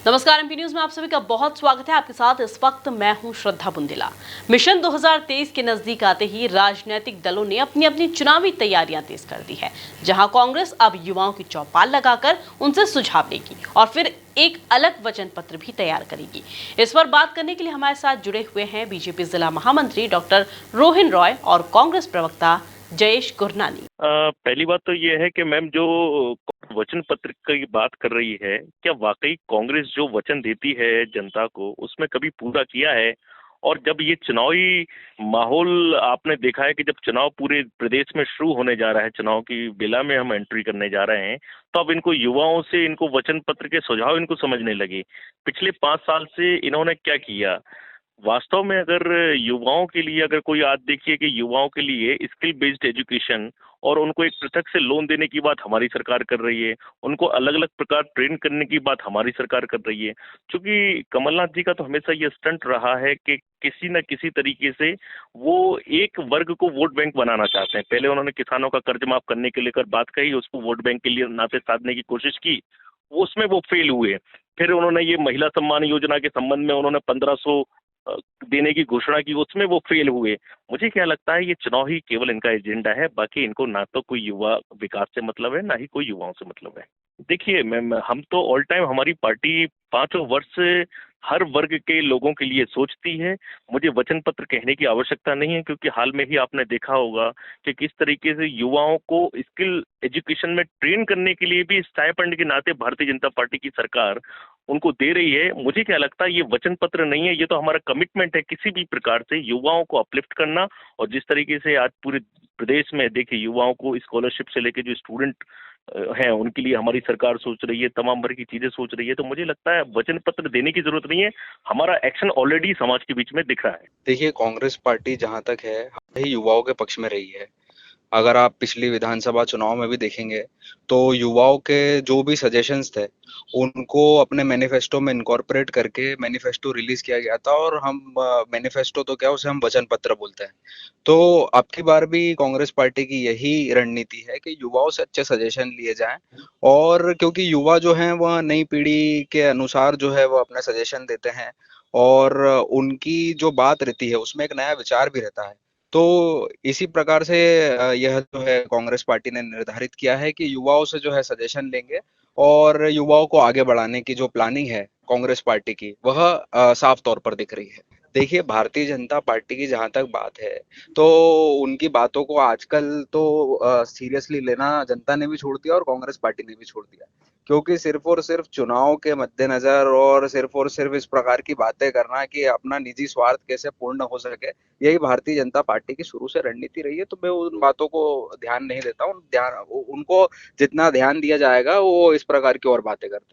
नमस्कार, MP news में आप सभी का बहुत स्वागत है। आपके साथ इस वक्त मैं हूं श्रद्धा बुंदेला। मिशन 2023 के नजदीक आते ही राजनीतिक दलों ने अपनी अपनी चुनावी तैयारियां तेज कर दी है, जहां कांग्रेस अब युवाओं की चौपाल लगाकर उनसे सुझाव लेगी और फिर एक अलग वचन पत्र भी तैयार करेगी। इस पर बात करने के लिए हमारे साथ जुड़े हुए हैं बीजेपी जिला महामंत्री डॉक्टर रोहिन रॉय और कांग्रेस प्रवक्ता जयेश गुरनानी। पहली बात तो ये है कि मैम जो वचन पत्र की बात कर रही है, क्या वाकई कांग्रेस जो वचन देती है जनता को उसमें कभी पूरा किया है? और जब ये चुनावी माहौल आपने देखा है कि जब चुनाव पूरे प्रदेश में शुरू होने जा रहा है, चुनाव की बेला में हम एंट्री करने जा रहे हैं, तो अब इनको युवाओं से इनको वचन पत्र के सुझाव इनको समझने लगे। पिछले 5 साल से इन्होंने क्या किया? वास्तव में अगर युवाओं के लिए अगर कोई आज देखिए कि युवाओं के लिए स्किल बेस्ड एजुकेशन और उनको एक पृथक से लोन देने की बात हमारी सरकार कर रही है, उनको अलग अलग प्रकार ट्रेन करने की बात हमारी सरकार कर रही है। क्योंकि कमलनाथ जी का तो हमेशा ये स्टंट रहा है कि किसी न किसी तरीके से वो एक वर्ग को वोट बैंक बनाना चाहते हैं। पहले उन्होंने किसानों का कर्ज माफ करने के लेकर बात कही, उसको वोट बैंक के लिए नाते साधने की कोशिश की, उसमें वो फेल हुए। फिर उन्होंने ये महिला सम्मान योजना के संबंध में उन्होंने 1500 देने की घोषणा की, उसमें वो फेल हुए। मुझे क्या लगता है ये चुनाव ही केवल इनका एजेंडा है, बाकी इनको ना तो कोई युवा विकास से मतलब है, ना ही कोई युवाओं से मतलब है। देखिए मैम, हम तो ऑल टाइम हमारी पार्टी 5 वर्ष से हर वर्ग के लोगों के लिए सोचती है। मुझे वचन पत्र कहने की आवश्यकता नहीं है, क्योंकि हाल में ही आपने देखा होगा कि किस तरीके से युवाओं को स्किल एजुकेशन में ट्रेन करने के लिए भी स्टाइपेंड के नाते भारतीय जनता पार्टी की सरकार उनको दे रही है। मुझे क्या लगता है ये वचन पत्र नहीं है, ये तो हमारा कमिटमेंट है किसी भी प्रकार से युवाओं को अपलिफ्ट करना। और जिस तरीके से आज पूरे प्रदेश में देखिए युवाओं को स्कॉलरशिप से लेके जो स्टूडेंट हैं उनके लिए हमारी सरकार सोच रही है, तमाम भर की चीजें सोच रही है। तो मुझे लगता है वचन पत्र देने की जरूरत नहीं है, हमारा एक्शन ऑलरेडी समाज के बीच में दिख रहा है। देखिए, कांग्रेस पार्टी जहां तक है हमेशा ही युवाओं के पक्ष में रही है। अगर आप पिछली विधानसभा चुनाव में भी देखेंगे तो युवाओं के जो भी सजेशंस थे उनको अपने मैनिफेस्टो में इनकॉर्पोरेट करके मैनिफेस्टो रिलीज किया गया था। और हम मैनिफेस्टो तो क्या, उसे हम वचन पत्र बोलते हैं। तो अब की बार भी कांग्रेस पार्टी की यही रणनीति है कि युवाओं से अच्छे सजेशन लिए जाएं। और क्योंकि युवा जो हैं वह नई पीढ़ी के अनुसार जो है वो अपने सजेशन देते हैं, और उनकी जो बात रहती है उसमें एक नया विचार भी रहता है। तो इसी प्रकार से यह जो है कांग्रेस पार्टी ने निर्धारित किया है कि युवाओं से जो है सजेशन लेंगे, और युवाओं को आगे बढ़ाने की जो प्लानिंग है कांग्रेस पार्टी की वह साफ तौर पर दिख रही है। देखिए, भारतीय जनता पार्टी की जहां तक बात है तो उनकी बातों को आजकल तो सीरियसली लेना जनता ने भी छोड़ दिया और कांग्रेस पार्टी ने भी छोड़ दिया। क्योंकि सिर्फ और सिर्फ चुनाव के मद्देनजर और सिर्फ इस प्रकार की बातें करना कि अपना निजी स्वार्थ कैसे पूर्ण हो सके, यही भारतीय जनता पार्टी की शुरू से रणनीति रही है। तो मैं उन बातों को ध्यान नहीं देता हूँ। उनको जितना ध्यान दिया जाएगा वो इस प्रकार की और बातें करते हैं।